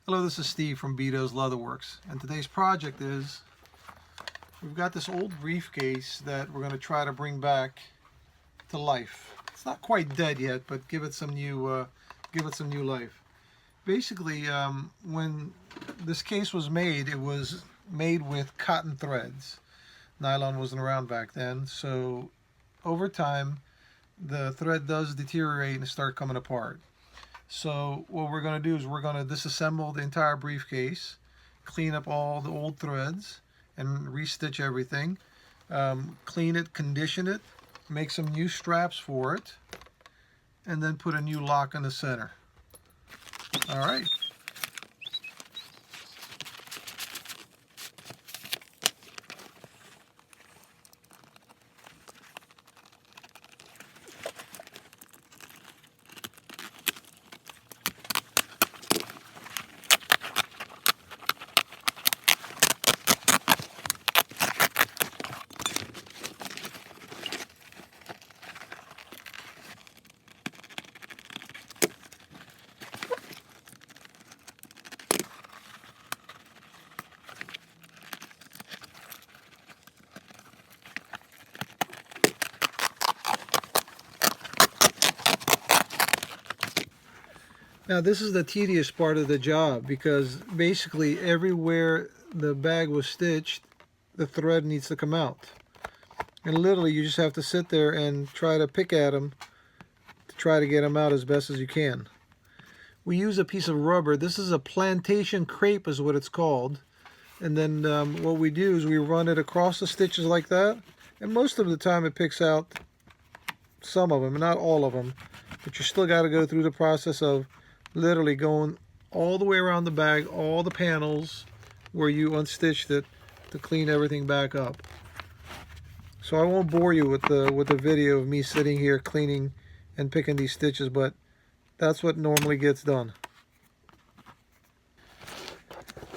Hello, this is Steve from Bedo's Leatherworks, and today's project is we've got this old briefcase that we're going to try to bring back to life. It's not quite dead yet, but give it some new life. Basically, when this case was made, it was made with cotton threads. Nylon wasn't around back then, so over time the thread does deteriorate and start coming apart. So what we're going to do is we're going to disassemble the entire briefcase, clean up all the old threads, and restitch everything. Clean it, condition it, make some new straps for it, and then put a new lock in the center. All right. Now this is the tedious part of the job, because basically everywhere the bag was stitched, the thread needs to come out. And literally you just have to sit there and try to pick at them to try to get them out as best as you can. We use a piece of rubber. This is a plantation crepe is what it's called. And then what we do is we run it across the stitches like that. And most of the time it picks out some of them, not all of them. But you still got to go through the process of literally going all the way around the bag, all the panels where you unstitched it, to clean everything back up. So I won't bore you with the video of me sitting here cleaning and picking these stitches, but that's what normally gets done.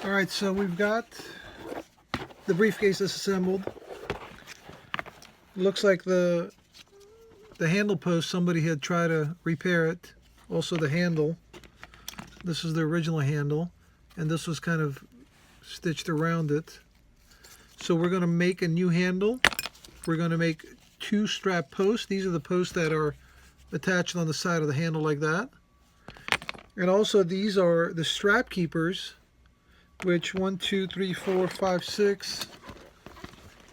All right, so we've got the briefcase disassembled. It looks like the handle post, somebody had tried to repair it. Also the handle. This is the original handle, and this was kind of stitched around it. So we're going to make a new handle. We're going to make 2 strap posts. These are the posts that are attached on the side of the handle like that. And also these are the strap keepers, which 1, 2, 3, 4, 5, 6,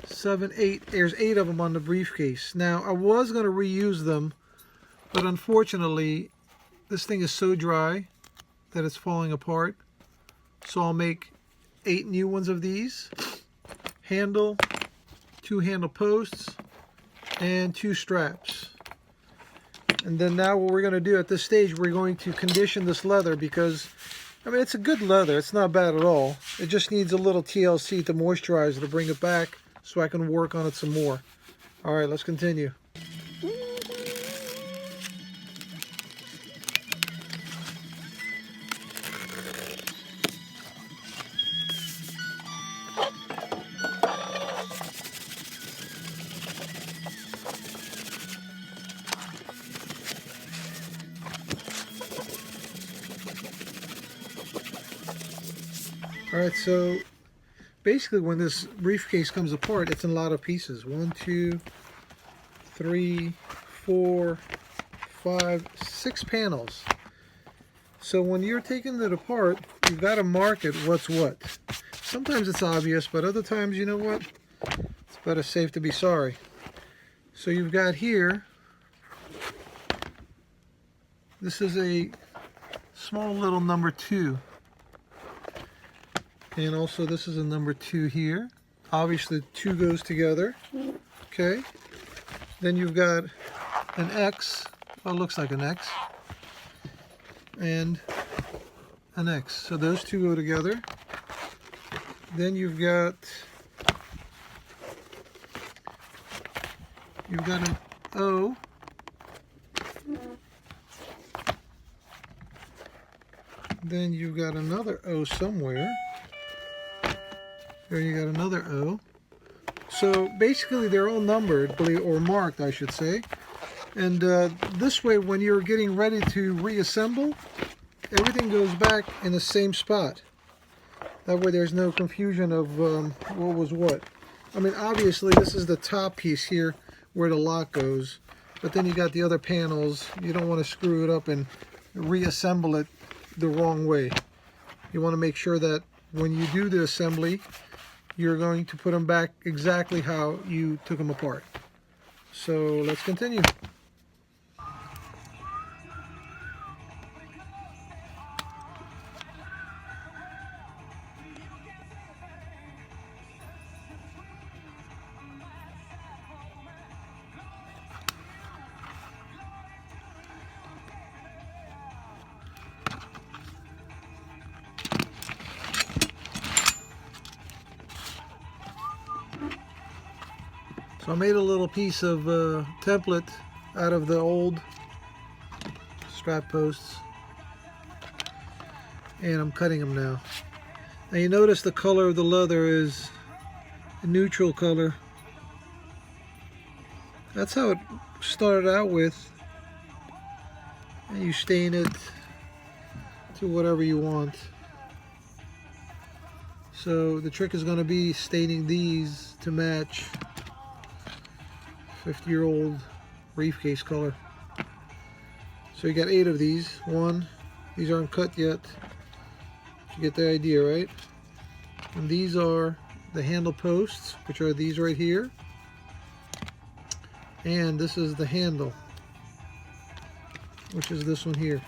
7, 8. There's 8 of them on the briefcase. Now I was going to reuse them, but unfortunately this thing is so dry that it's falling apart. So I'll make 8 new ones of these. Handle, 2 handle posts, and 2 straps. And then now what we're going to do at this stage, we're going to condition this leather, because I mean it's a good leather, it's not bad at all. It just needs a little TLC to moisturize it, to bring it back so I can work on it some more. Alright, let's continue. Alright, so basically when this briefcase comes apart, it's in a lot of pieces. 1, 2, 3, 4, 5, 6 panels. So when you're taking it apart, you've got to mark it what's what. Sometimes it's obvious, but other times, you know what? It's better safe to be sorry. So you've got here, this is a small little number 2. And also this is a number 2 here. Obviously 2 goes together. Okay. Then you've got an X. Well, it looks like an X. And an X. So those 2 go together. Then you've got an O. Then you've got another O somewhere. There you got another O. So basically they're all numbered, or marked I should say. And this way when you're getting ready to reassemble, everything goes back in the same spot. That way there's no confusion of what was what. I mean, obviously this is the top piece here where the lock goes, but then you got the other panels. You don't want to screw it up and reassemble it the wrong way. You want to make sure that when you do the assembly, you're going to put them back exactly how you took them apart. So let's continue. So I made a little piece of template out of the old strap posts, and I'm cutting them now. Now you notice the color of the leather is a neutral color. That's how it started out with, and you stain it to whatever you want. So the trick is going to be staining these to match 50-year-old briefcase color. So you got 8 of these. These aren't cut yet. You get the idea, right? And these are the handle posts, which are these right here. And this is the handle, which is this one here.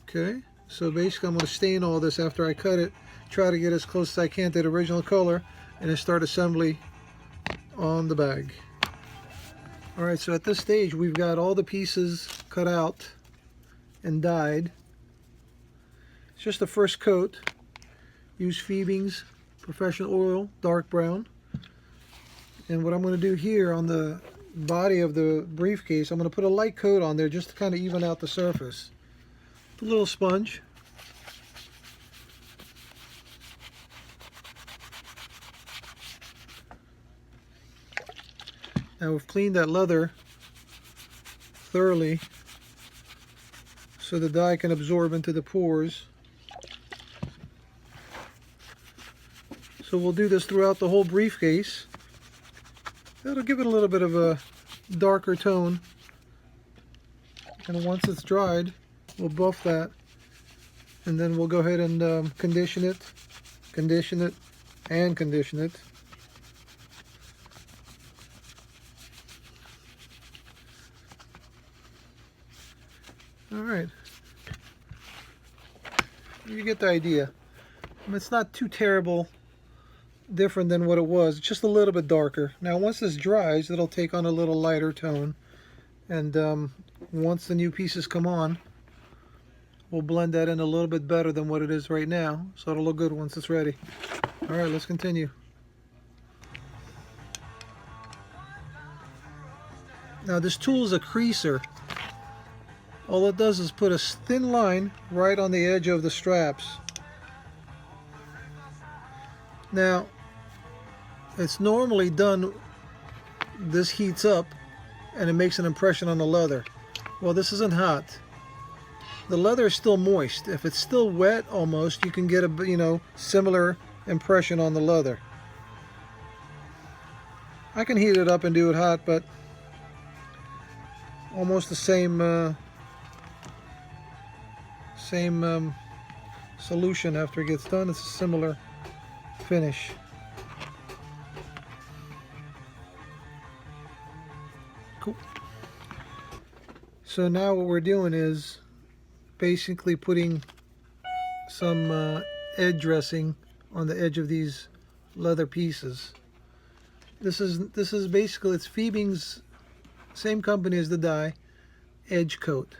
Okay, so basically I'm going to stain all this after I cut it, try to get as close as I can to the original color, and then start assembly on the bag. Alright, so at this stage we've got all the pieces cut out and dyed. It's just the first coat. Use Phoebing's Professional Oil, dark brown. And what I'm going to do here on the body of the briefcase, I'm going to put a light coat on there just to kind of even out the surface. A little sponge. Now we've cleaned that leather thoroughly so the dye can absorb into the pores. So we'll do this throughout the whole briefcase. That'll give it a little bit of a darker tone. And once it's dried, we'll buff that. And then we'll go ahead and condition it, and condition it. Alright, you get the idea. I mean, it's not too terrible different than what it was, it's just a little bit darker. Now once this dries, it'll take on a little lighter tone, and once the new pieces come on, we'll blend that in a little bit better than what it is right now, so it'll look good once it's ready. Alright, let's continue. Now this tool is a creaser. All it does is put a thin line right on the edge of the straps. Now, it's normally done, this heats up and it makes an impression on the leather. Well, this isn't hot. The leather is still moist. If it's still wet almost, you can get a similar impression on the leather. I can heat it up and do it hot, but almost the same solution after it gets done. It's a similar finish. Cool. So now what we're doing is basically putting some edge dressing on the edge of these leather pieces. This is basically, it's Phoebing's, same company as the dye, edge coat.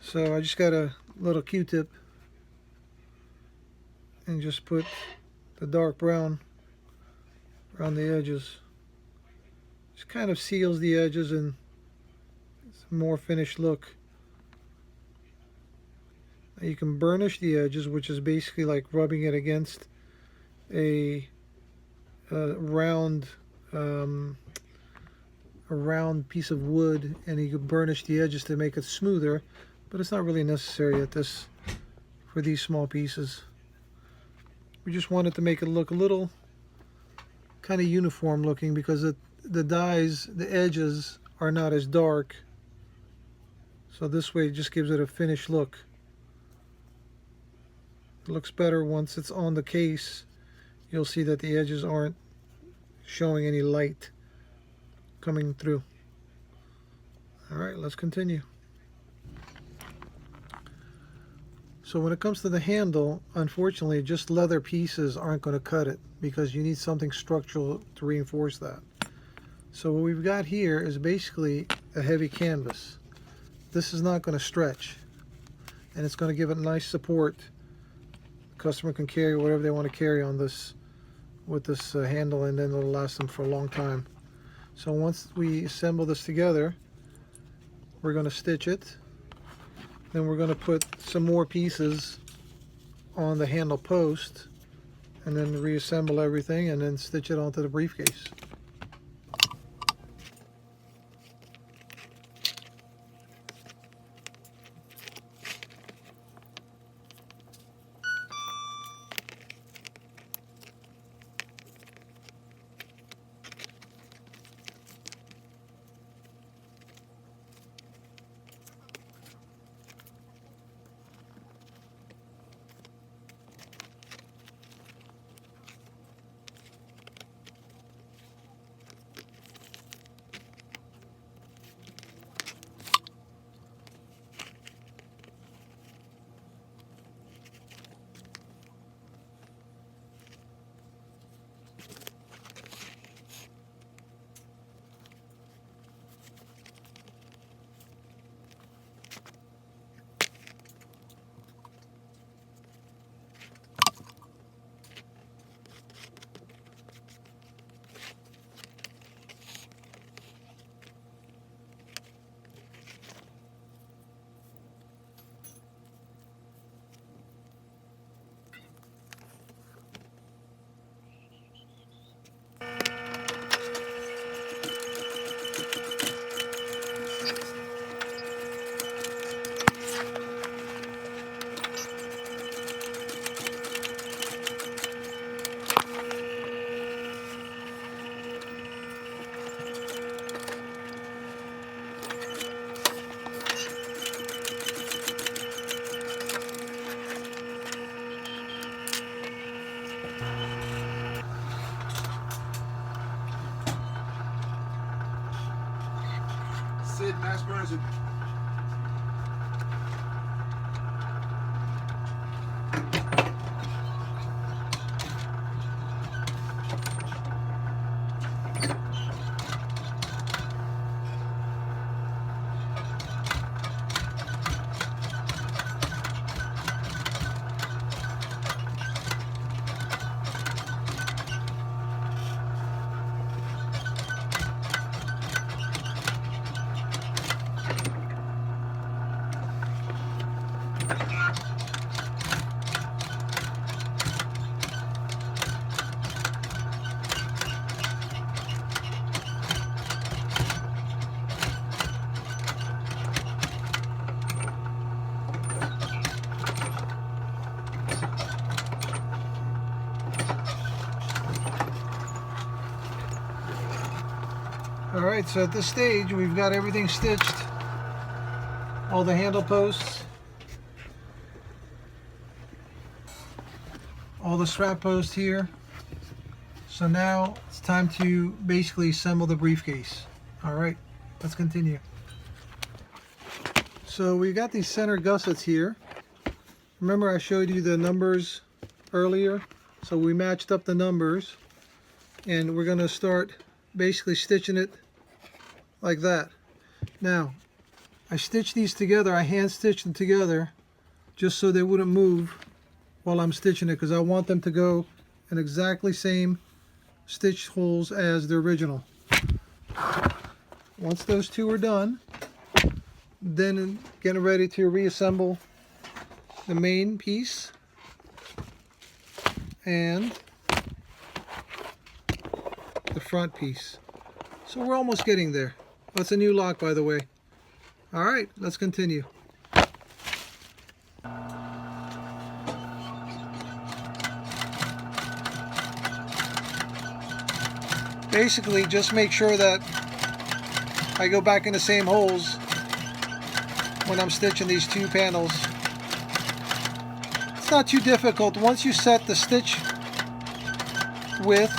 So I just got a little Q-tip and just put the dark brown around the edges. Just kind of seals the edges and it's a more finished look. Now you can burnish the edges, which is basically like rubbing it against a round piece of wood, and you can burnish the edges to make it smoother. but it's not really necessary for these small pieces. We just wanted to make it look a little kind of uniform looking, because the dyes, the edges are not as dark, so this way it just gives it a finished look. It looks better once it's on the case. You'll see that the edges aren't showing any light coming through. Alright, let's continue. So when it comes to the handle, unfortunately just leather pieces aren't going to cut it, because you need something structural to reinforce that. So what we've got here is basically a heavy canvas. This is not going to stretch, and it's going to give it nice support. The customer can carry whatever they want to carry on this with this handle, and then it'll last them for a long time. So once we assemble this together, we're going to stitch it. Then we're going to put some more pieces on the handle post, and then reassemble everything, and then stitch it onto the briefcase. Sid, mass person. Alright, so at this stage we've got everything stitched, all the handle posts, all the strap posts here. So now it's time to basically assemble the briefcase. Alright, let's continue. So we've got these center gussets here. Remember I showed you the numbers earlier? So we matched up the numbers, and we're going to start basically stitching it like that. Now, I stitched these together, I hand stitched them together just so they wouldn't move while I'm stitching it, because I want them to go in exactly same stitch holes as the original. Once those two are done, then getting ready to reassemble the main piece and the front piece. So we're almost getting there. That's a new lock, by the way. Alright, let's continue. Basically, just make sure that I go back in the same holes when I'm stitching these two panels. It's not too difficult. Once you set the stitch width,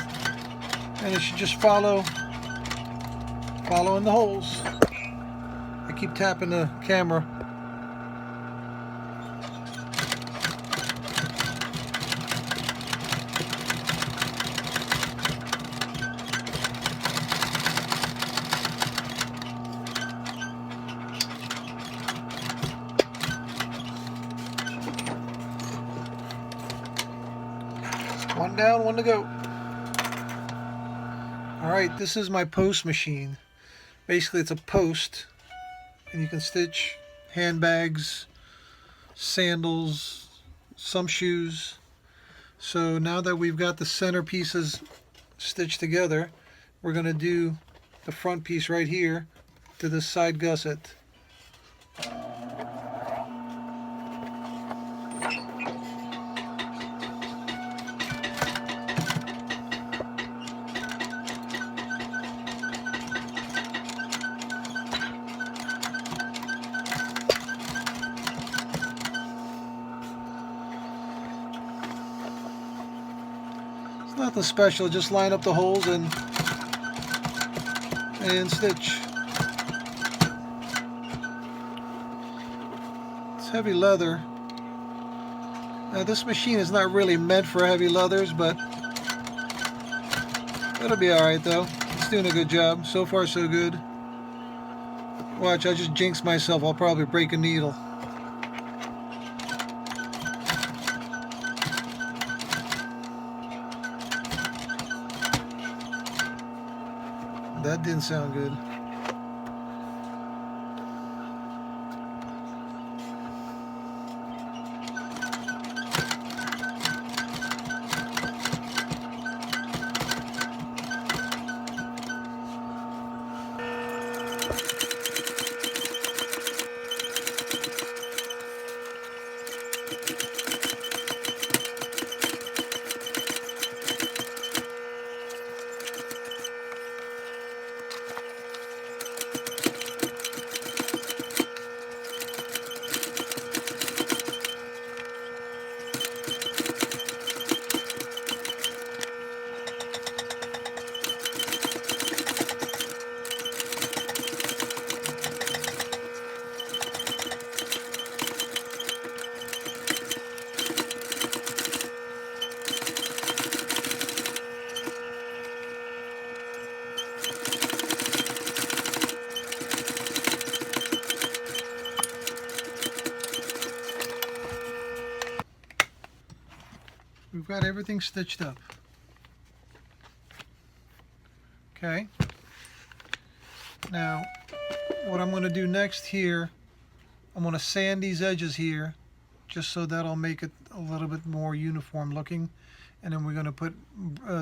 and it should just follow in the holes. I keep tapping the camera. One down, one to go. Alright, this is my post machine. Basically, it's a post, and you can stitch handbags, sandals, some shoes. So now that we've got the center pieces stitched together, we're going to do the front piece right here to this side gusset. Nothing special, just line up the holes and stitch. It's heavy leather. Now this machine is not really meant for heavy leathers, but it'll be alright though. It's doing a good job. So far so good. Watch, I just jinxed myself. I'll probably break a needle. That didn't sound good. We've got everything stitched up. Okay. Now, what I'm going to do next here, I'm going to sand these edges here, just so that'll make it a little bit more uniform looking. And then we're going to put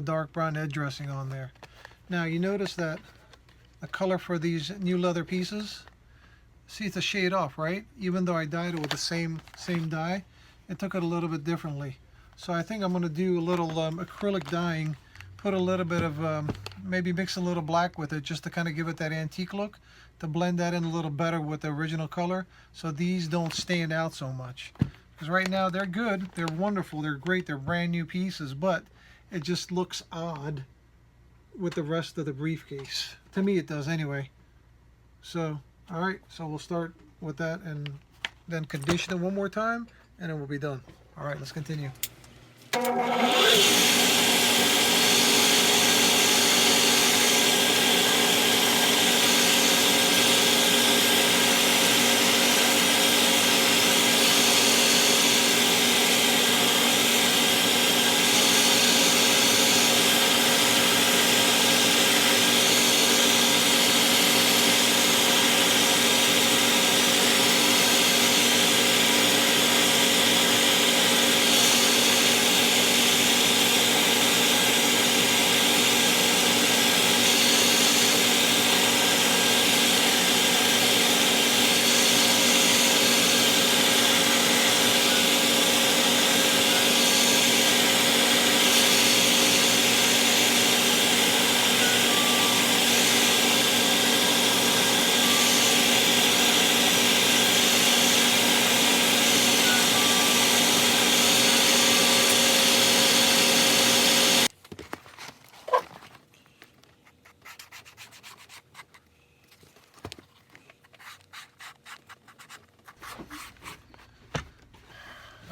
dark brown edge dressing on there. Now, you notice that the color for these new leather pieces, see, it's a shade off, right? Even though I dyed it with the same dye, it took it a little bit differently. So I think I'm going to do a little acrylic dyeing, put a little bit of, maybe mix a little black with it just to kind of give it that antique look, to blend that in a little better with the original color, so these don't stand out so much. Because right now they're good, they're wonderful, they're great, they're brand new pieces, but it just looks odd with the rest of the briefcase. To me it does anyway. So, alright, so we'll start with that and then condition it one more time, and then we'll be done. Alright, let's continue.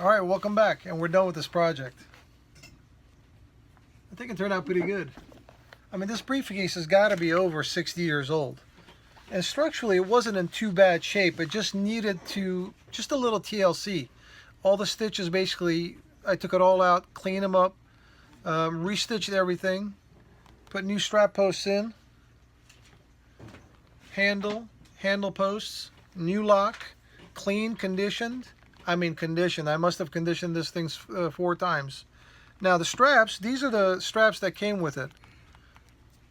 All right, welcome back, and we're done with this project. I think it turned out pretty good. I mean, this briefcase has got to be over 60 years old. And structurally, it wasn't in too bad shape. It just needed just a little TLC. All the stitches, basically, I took it all out, cleaned them up, restitched everything, put new strap posts in, handle posts, new lock, clean, conditioned. I mean conditioned. I must have conditioned this thing 4 times. Now the straps, these are the straps that came with it.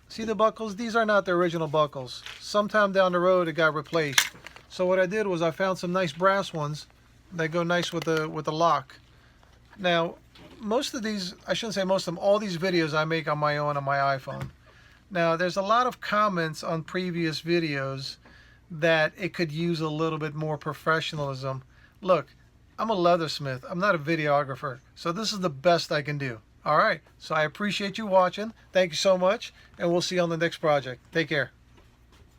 See the buckles? These are not the original buckles. Sometime down the road it got replaced. So what I did was I found some nice brass ones that go nice with the lock. Now most of these, I shouldn't say most of them, all these videos I make on my own on my iPhone. Now there's a lot of comments on previous videos that it could use a little bit more professionalism. Look, I'm a leathersmith. I'm not a videographer. So this is the best I can do. All right. So I appreciate you watching. Thank you so much. And we'll see you on the next project. Take care.